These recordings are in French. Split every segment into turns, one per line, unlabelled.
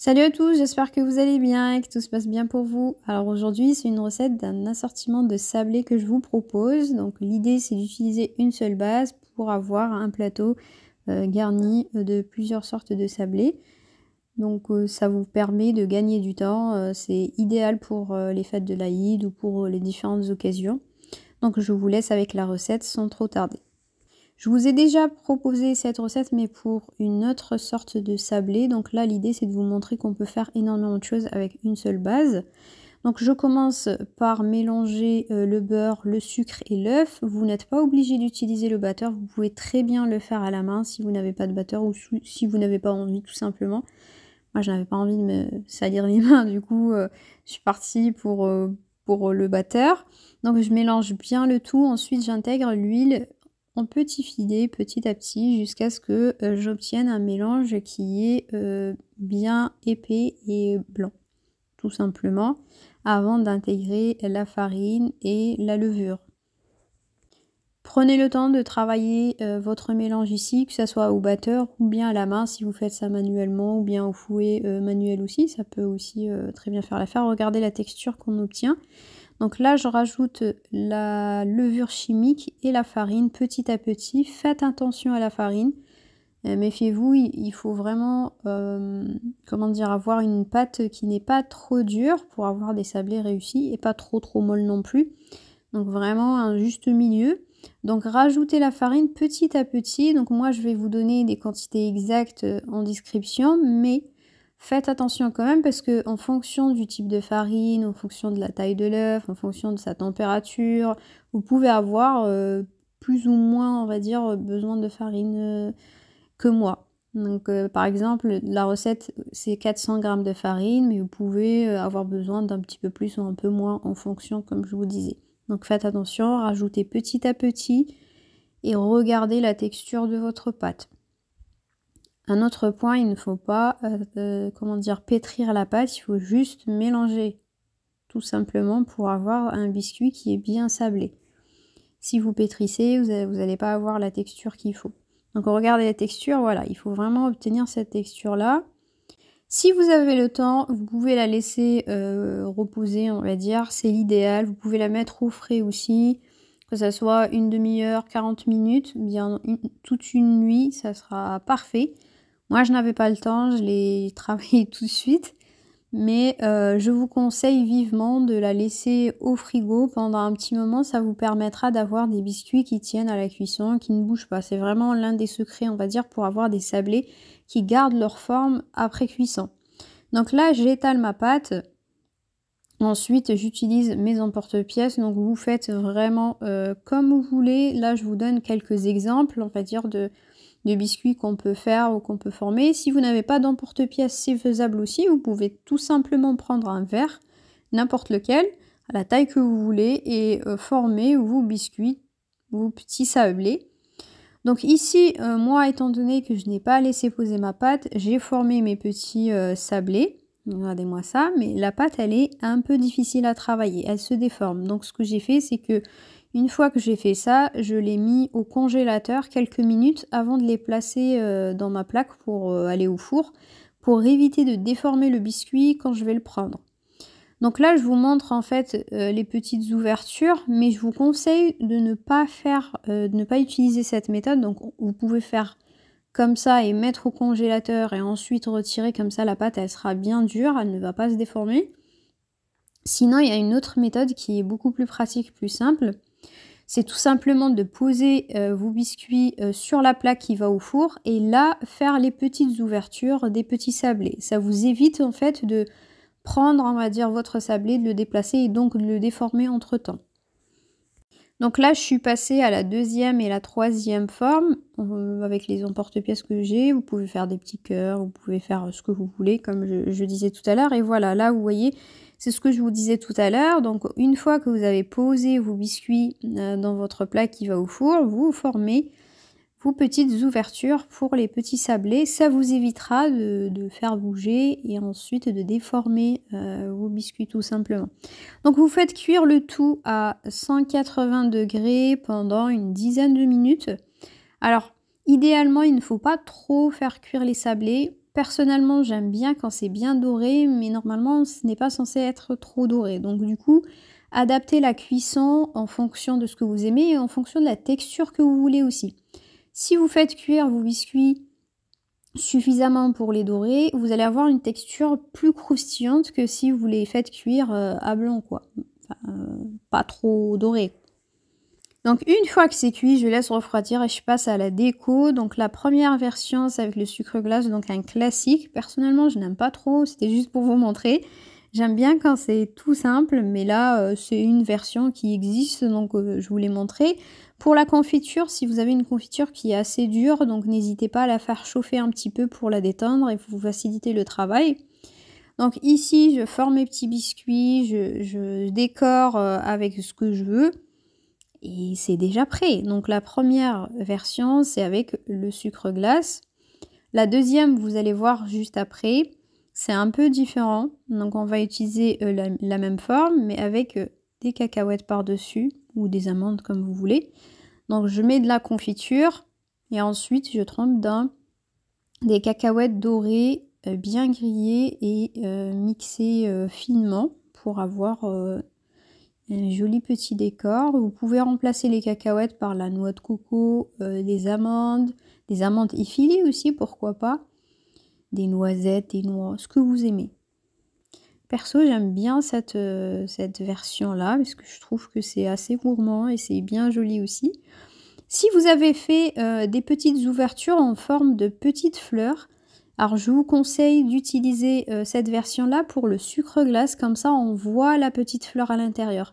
Salut à tous, j'espère que vous allez bien et que tout se passe bien pour vous. Alors aujourd'hui, c'est une recette d'un assortiment de sablés que je vous propose. Donc l'idée, c'est d'utiliser une seule base pour avoir un plateau garni de plusieurs sortes de sablés. Donc ça vous permet de gagner du temps. C'est idéal pour les fêtes de l'Aïd ou pour les différentes occasions. Donc je vous laisse avec la recette sans trop tarder. Je vous ai déjà proposé cette recette mais pour une autre sorte de sablé. Donc là l'idée c'est de vous montrer qu'on peut faire énormément de choses avec une seule base. Donc je commence par mélanger le beurre, le sucre et l'œuf. Vous n'êtes pas obligé d'utiliser le batteur, vous pouvez très bien le faire à la main si vous n'avez pas de batteur ou si vous n'avez pas envie tout simplement. Moi je n'avais pas envie de me salir les mains, du coup je suis partie pour le batteur. Donc je mélange bien le tout, ensuite j'intègre l'huile en petits filets petit à petit jusqu'à ce que j'obtienne un mélange qui est bien épais et blanc, tout simplement, avant d'intégrer la farine et la levure. Prenez le temps de travailler votre mélange ici, que ce soit au batteur ou bien à la main si vous faites ça manuellement ou bien au fouet manuel aussi, ça peut aussi très bien faire l'affaire. Regardez la texture qu'on obtient. Donc là, je rajoute la levure chimique et la farine petit à petit. Faites attention à la farine. Méfiez-vous, il faut vraiment avoir une pâte qui n'est pas trop dure pour avoir des sablés réussis et pas trop molle non plus. Donc vraiment un juste milieu. Donc rajoutez la farine petit à petit. Donc moi, je vais vous donner des quantités exactes en description, mais faites attention quand même parce que en fonction du type de farine, en fonction de la taille de l'œuf, en fonction de sa température, vous pouvez avoir plus ou moins, on va dire, besoin de farine que moi. Donc par exemple, la recette c'est 400 g de farine, mais vous pouvez avoir besoin d'un petit peu plus ou un peu moins en fonction, comme je vous disais. Donc faites attention, rajoutez petit à petit et regardez la texture de votre pâte. Un autre point, il ne faut pas pétrir la pâte, il faut juste mélanger tout simplement pour avoir un biscuit qui est bien sablé. Si vous pétrissez, vous n'allez pas avoir la texture qu'il faut. Donc regardez la texture, voilà, il faut vraiment obtenir cette texture là. Si vous avez le temps, vous pouvez la laisser reposer, on va dire, c'est l'idéal. Vous pouvez la mettre au frais aussi, que ça soit une demi-heure, 40 minutes, bien toute une nuit, ça sera parfait. Moi, je n'avais pas le temps, je l'ai travaillé tout de suite. Mais je vous conseille vivement de la laisser au frigo pendant un petit moment. Ça vous permettra d'avoir des biscuits qui tiennent à la cuisson, qui ne bougent pas. C'est vraiment l'un des secrets, on va dire, pour avoir des sablés qui gardent leur forme après cuisson. Donc là, j'étale ma pâte. Ensuite, j'utilise mes emporte-pièces. Donc vous faites vraiment comme vous voulez. Là, je vous donne quelques exemples, on va dire, de biscuits qu'on peut faire ou qu'on peut former. Si vous n'avez pas d'emporte-pièce, c'est faisable aussi. Vous pouvez tout simplement prendre un verre, n'importe lequel, à la taille que vous voulez, et former vos biscuits, vos petits sablés. Donc ici, moi, étant donné que je n'ai pas laissé poser ma pâte, j'ai formé mes petits sablés. Regardez-moi ça, mais la pâte, elle est un peu difficile à travailler, elle se déforme. Donc ce que j'ai fait, c'est que une fois que j'ai fait ça, je l'ai mis au congélateur quelques minutes avant de les placer dans ma plaque pour aller au four, pour éviter de déformer le biscuit quand je vais le prendre. Donc là, je vous montre en fait les petites ouvertures, mais je vous conseille de ne pas utiliser cette méthode. Donc vous pouvez faire comme ça et mettre au congélateur et ensuite retirer comme ça, la pâte elle sera bien dure, elle ne va pas se déformer. Sinon, il y a une autre méthode qui est beaucoup plus pratique, plus simple. C'est tout simplement de poser vos biscuits sur la plaque qui va au four et là, faire les petites ouvertures des petits sablés. Ça vous évite en fait de prendre, on va dire, votre sablé, de le déplacer et donc de le déformer entre temps. Donc là, je suis passée à la deuxième et la troisième forme avec les emporte-pièces que j'ai. Vous pouvez faire des petits cœurs, vous pouvez faire ce que vous voulez, comme je disais tout à l'heure. Et voilà, là, vous voyez, c'est ce que je vous disais tout à l'heure. Donc, une fois que vous avez posé vos biscuits dans votre plat qui va au four, vous formez vos petites ouvertures pour les petits sablés. Ça vous évitera de faire bouger et ensuite de déformer vos biscuits tout simplement. Donc vous faites cuire le tout à 180 degrés pendant une dizaine de minutes. Alors idéalement, il ne faut pas trop faire cuire les sablés. Personnellement, j'aime bien quand c'est bien doré, mais normalement, ce n'est pas censé être trop doré. Donc du coup, adaptez la cuisson en fonction de ce que vous aimez et en fonction de la texture que vous voulez aussi. Si vous faites cuire vos biscuits suffisamment pour les dorer, vous allez avoir une texture plus croustillante que si vous les faites cuire à blanc, quoi. Enfin, pas trop doré. Donc une fois que c'est cuit, je laisse refroidir et je passe à la déco. Donc la première version, c'est avec le sucre glace, donc un classique. Personnellement, je n'aime pas trop, c'était juste pour vous montrer. J'aime bien quand c'est tout simple, mais là, c'est une version qui existe, donc je vous l'ai montré. Pour la confiture, si vous avez une confiture qui est assez dure, donc n'hésitez pas à la faire chauffer un petit peu pour la détendre et vous faciliter le travail. Donc ici, je forme mes petits biscuits, je décore avec ce que je veux. Et c'est déjà prêt. Donc la première version, c'est avec le sucre glace. La deuxième, vous allez voir juste après, c'est un peu différent. Donc on va utiliser la même forme, mais avec des cacahuètes par-dessus, ou des amandes comme vous voulez. Donc je mets de la confiture, et ensuite je trempe dans des cacahuètes dorées, bien grillées et mixées finement pour avoir un joli petit décor. Vous pouvez remplacer les cacahuètes par la noix de coco, des amandes effilées aussi, pourquoi pas. Des noisettes, des noix, ce que vous aimez. Perso, j'aime bien cette version-là, parce que je trouve que c'est assez gourmand et c'est bien joli aussi. Si vous avez fait des petites ouvertures en forme de petites fleurs, alors je vous conseille d'utiliser cette version-là pour le sucre glace, comme ça on voit la petite fleur à l'intérieur.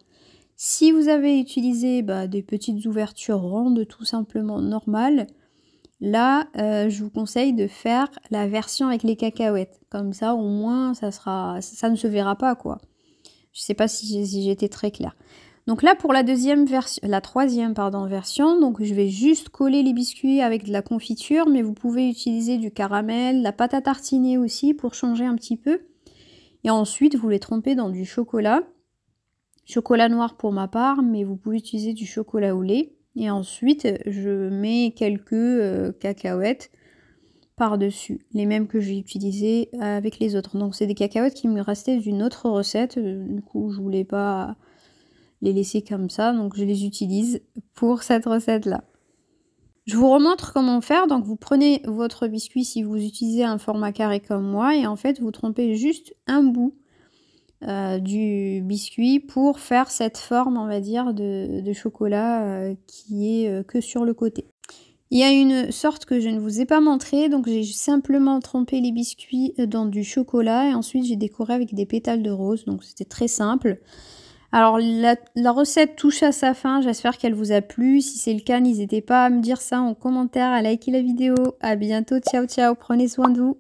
Si vous avez utilisé des petites ouvertures rondes tout simplement normales, là je vous conseille de faire la version avec les cacahuètes. Comme ça au moins ça ne se verra pas quoi. Je sais pas si j'ai été très claire. Donc là pour la troisième version, donc je vais juste coller les biscuits avec de la confiture, mais vous pouvez utiliser du caramel, la pâte à tartiner aussi pour changer un petit peu. Et ensuite vous les trempez dans du chocolat. Chocolat noir pour ma part, mais vous pouvez utiliser du chocolat au lait. Et ensuite, je mets quelques cacahuètes par-dessus, les mêmes que j'ai utilisées avec les autres. Donc c'est des cacahuètes qui me restaient d'une autre recette, du coup je voulais pas les laisser comme ça, donc je les utilise pour cette recette-là. Je vous remontre comment faire. Donc vous prenez votre biscuit si vous utilisez un format carré comme moi, et en fait vous trempez juste un bout du biscuit pour faire cette forme, on va dire, de chocolat qui est que sur le côté. Il y a une sorte que je ne vous ai pas montré, donc j'ai simplement trempé les biscuits dans du chocolat et ensuite j'ai décoré avec des pétales de rose, donc c'était très simple. Alors la recette touche à sa fin, j'espère qu'elle vous a plu. Si c'est le cas, n'hésitez pas à me dire ça en commentaire, à liker la vidéo. À bientôt, ciao ciao, prenez soin de vous.